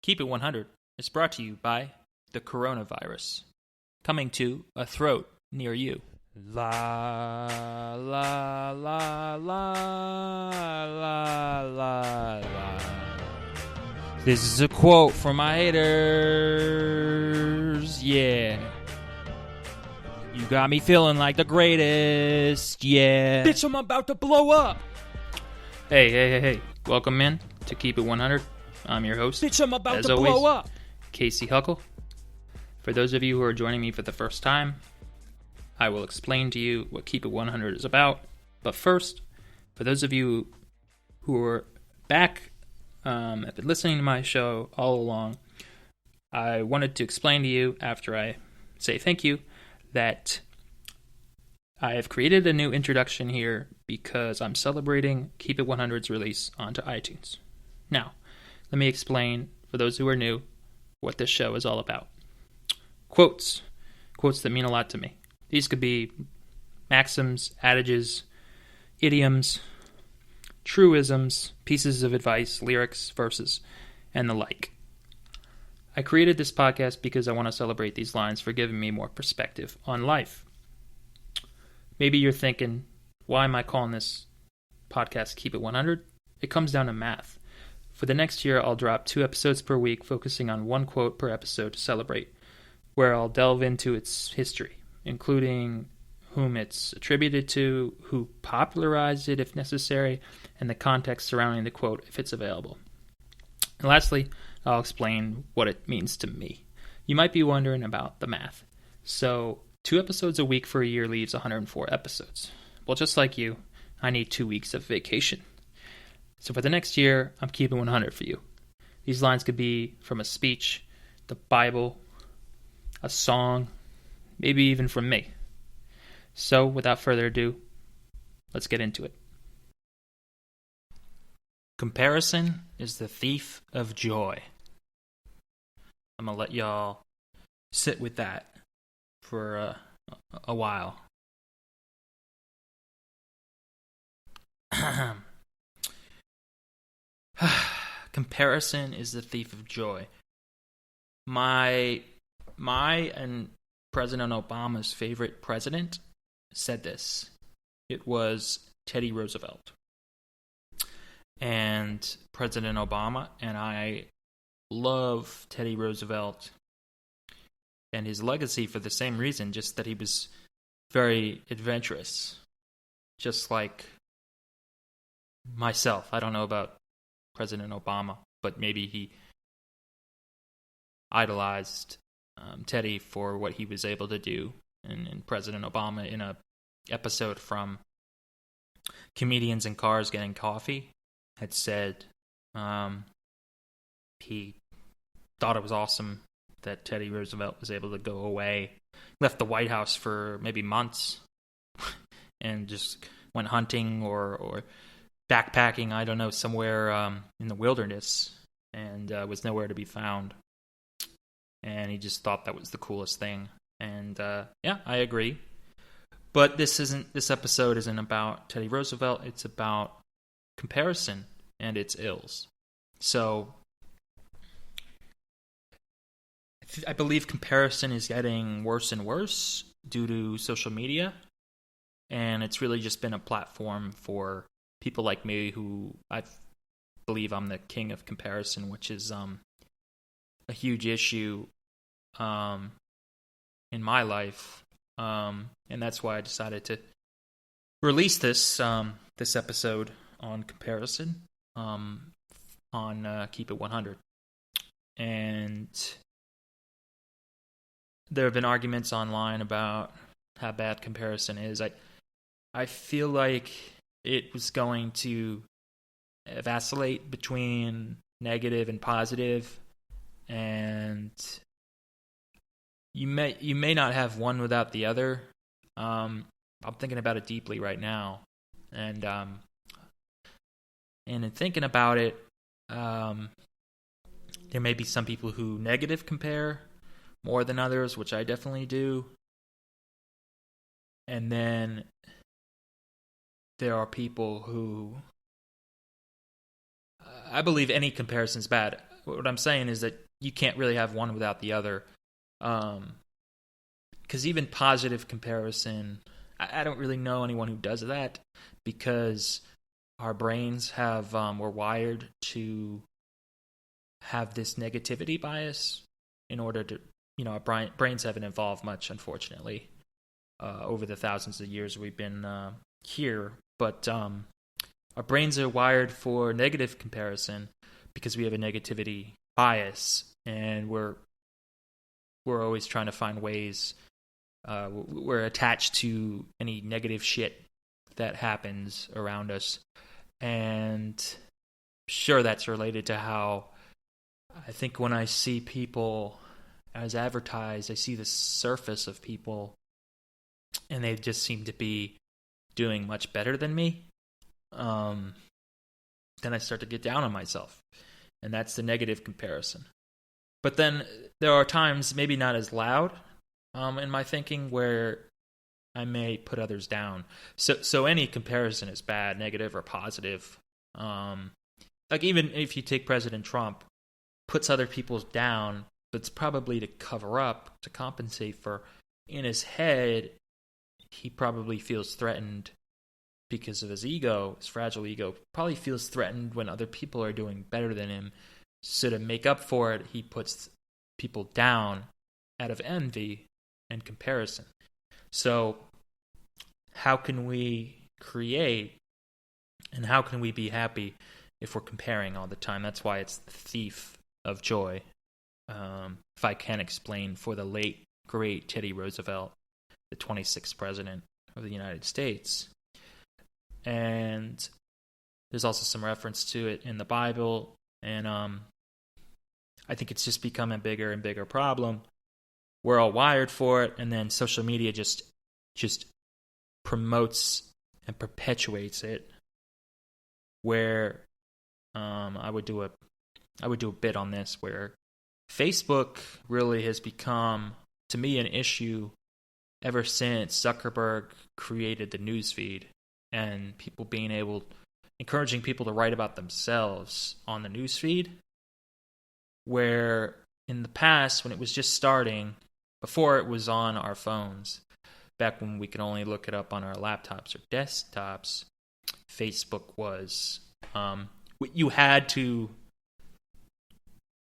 Keep It 100 is brought to you by the coronavirus, coming to a throat near you. La, la, la, la, la, la, la. This is a quote from my haters. Yeah. You got me feeling like the greatest. Yeah. Bitch, I'm about to blow up. Hey. Welcome in to Keep It 100. I'm your host. Bitch, I'm about as to always, blow up. Casey Huckle. For those of you who are joining me for the first time, I will explain to you what Keep It 100 is about. But first, for those of you who are back, have been listening to my show all along, I wanted to explain to you, after I say thank you, that I have created a new introduction here because I'm celebrating Keep It 100's release onto iTunes. Now, let me explain, for those who are new, what this show is all about. Quotes that mean a lot to me. These could be maxims, adages, idioms, truisms, pieces of advice, lyrics, verses, and the like. I created this podcast because I want to celebrate these lines for giving me more perspective on life. Maybe you're thinking, why am I calling this podcast Keep It 100? It comes down to math. For the next year, I'll drop 2 episodes per week, focusing on one quote per episode to celebrate, where I'll delve into its history, including whom it's attributed to, who popularized it if necessary, and the context surrounding the quote if it's available. And lastly, I'll explain what it means to me. You might be wondering about the math. So, 2 episodes a week for a year leaves 104 episodes. Well, just like you, I need 2 weeks of vacation. So for the next year, I'm keeping 100 for you. These lines could be from a speech, the Bible, a song, maybe even from me. So without further ado, let's get into it. Comparison is the thief of joy. I'm going to let y'all sit with that for a while. Comparison is the thief of joy. My and President Obama's favorite president said this. It was Teddy Roosevelt. And President Obama, and I love Teddy Roosevelt and his legacy for the same reason, just that he was very adventurous. Just like myself. I don't know about President Obama, but maybe he idolized Teddy for what he was able to do. And President Obama, in a episode from Comedians in Cars Getting Coffee, had said he thought it was awesome that Teddy Roosevelt was able to go away, left the White House for maybe months, and just went hunting or backpacking, I don't know, somewhere in the wilderness, and was nowhere to be found. And he just thought that was the coolest thing. And yeah, I agree. But this episode isn't about Teddy Roosevelt. It's about comparison and its ills. So I believe comparison is getting worse and worse due to social media. And it's really just been a platform for people like me who I believe I'm the king of comparison, which is a huge issue in my life. And that's why I decided to release this episode on comparison on Keep It 100. And there have been arguments online about how bad comparison is. I feel like it was going to vacillate between negative and positive, and you may not have one without the other. I'm thinking about it deeply right now, and in thinking about it, there may be some people who negative compare more than others, which I definitely do. And then there are people who I believe any comparison is bad. what I'm saying is that you can't really have one without the other. Because even positive comparison, I don't really know anyone who does that, because our brains we're wired to have this negativity bias in order to, our brains haven't evolved much, unfortunately, over the thousands of years we've been here. But our brains are wired for negative comparison because we have a negativity bias, and we're always trying to find ways. We're attached to any negative shit that happens around us, and sure, that's related to how I think when I see people as advertised, I see the surface of people, and they just seem to be doing much better than me. Then I start to get down on myself, and that's the negative comparison. But then there are times, maybe not as loud, in my thinking, where I may put others down. So any comparison is bad, negative or positive. Like even if you take President Trump, puts other people down, but it's probably to cover up, to compensate for, in his head, he probably feels threatened because of his ego, his fragile ego, probably feels threatened when other people are doing better than him. So to make up for it, he puts people down out of envy and comparison. So how can we create and how can we be happy if we're comparing all the time? That's why it's the thief of joy. If I can explain, for the late, great Teddy Roosevelt, the 26th president of the United States. And there's also some reference to it in the Bible. And I think it's just become a bigger and bigger problem. We're all wired for it, and then social media just promotes and perpetuates it. Where I would do a bit on this, where Facebook really has become, to me, an issue ever since Zuckerberg created the newsfeed, and encouraging people to write about themselves on the newsfeed. Where in the past, when it was just starting, before it was on our phones, back when we could only look it up on our laptops or desktops, Facebook was, you had to,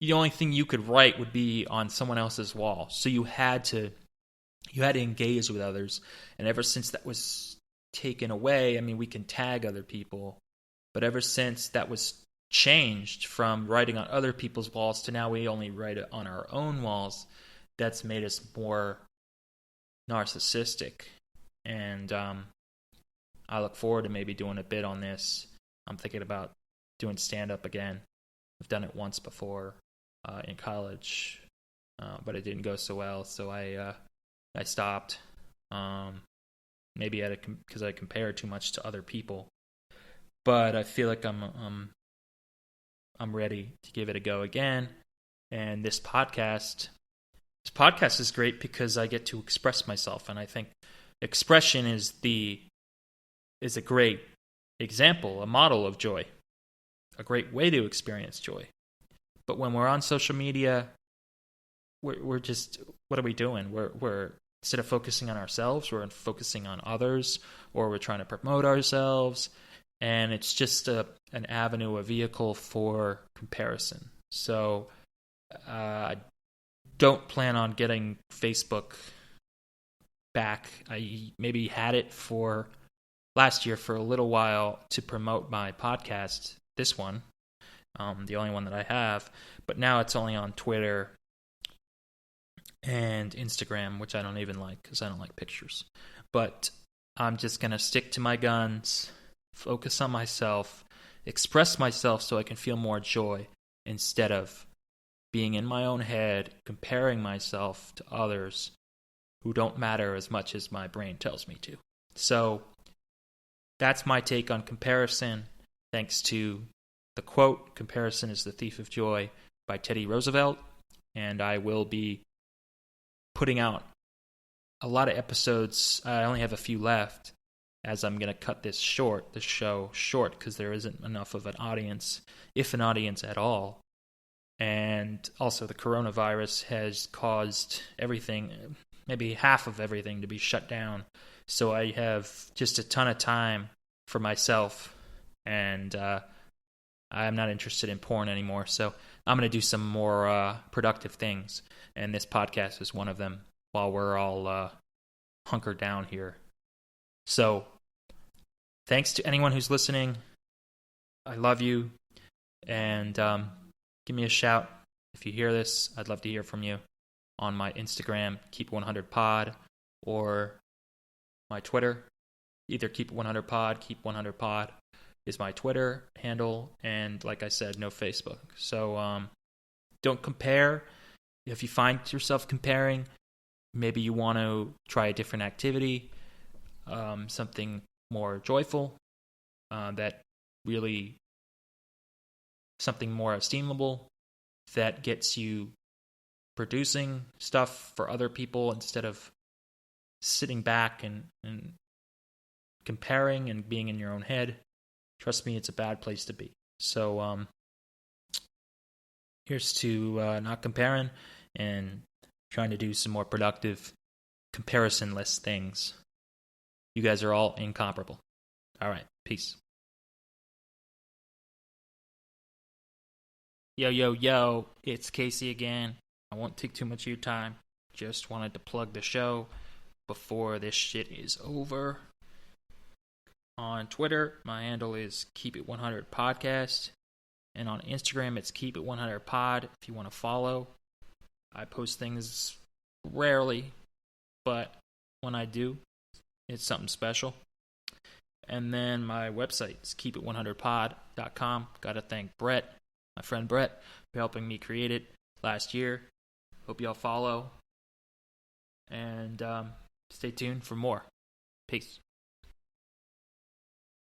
the only thing you could write would be on someone else's wall. So you had to engage with others. And ever since that was taken away, I mean, we can tag other people, but ever since that was changed from writing on other people's walls to now we only write it on our own walls, that's made us more narcissistic. And I look forward to maybe doing a bit on this. I'm thinking about doing stand-up again. I've done it once before in college, but it didn't go so well, so I stopped. Maybe because I compare too much to other people. But I feel like I'm ready to give it a go again. And this podcast is great because I get to express myself, and I think expression is a great example, a model of joy, a great way to experience joy. But when we're on social media, we're just, what are we doing? We're instead of focusing on ourselves, we're focusing on others, or we're trying to promote ourselves, and it's just an avenue, a vehicle for comparison. So I don't plan on getting Facebook back. I maybe had it for last year for a little while to promote my podcast, this one, the only one that I have, but now it's only on Twitter and Instagram, which I don't even like because I don't like pictures. But I'm just going to stick to my guns, focus on myself, express myself so I can feel more joy instead of being in my own head, comparing myself to others who don't matter as much as my brain tells me to. So that's my take on comparison, thanks to the quote, "Comparison is the thief of joy," by Teddy Roosevelt. And I will be putting out a lot of episodes. I only have a few left, as I'm going to cut this show short, because there isn't enough of an audience, if an audience at all. And also the coronavirus has caused everything, maybe half of everything, to be shut down. So I have just a ton of time for myself, and I'm not interested in porn anymore. So I'm going to do some more productive things, and this podcast is one of them while we're all hunkered down here. So thanks to anyone who's listening. I love you, and give me a shout if you hear this. I'd love to hear from you on my Instagram, Keep100Pod, or my Twitter. Either Keep100Pod, Keep100Pod is my Twitter handle, and like I said, no Facebook. So don't compare. If you find yourself comparing, maybe you want to try a different activity, something more joyful, that really something more esteemable that gets you producing stuff for other people instead of sitting back and comparing and being in your own head. Trust me, it's a bad place to be. So here's to not comparing and trying to do some more productive, comparison-less things. You guys are all incomparable. All right, peace. Yo, it's Casey again. I won't take too much of your time. Just wanted to plug the show before this shit is over. On Twitter, my handle is Keep It100Podcast. And on Instagram, it's Keep It100Pod if you want to follow. I post things rarely, but when I do, it's something special. And then my website is keepit100pod.com. Got to thank Brett, my friend Brett, for helping me create it last year. Hope y'all follow. And stay tuned for more. Peace.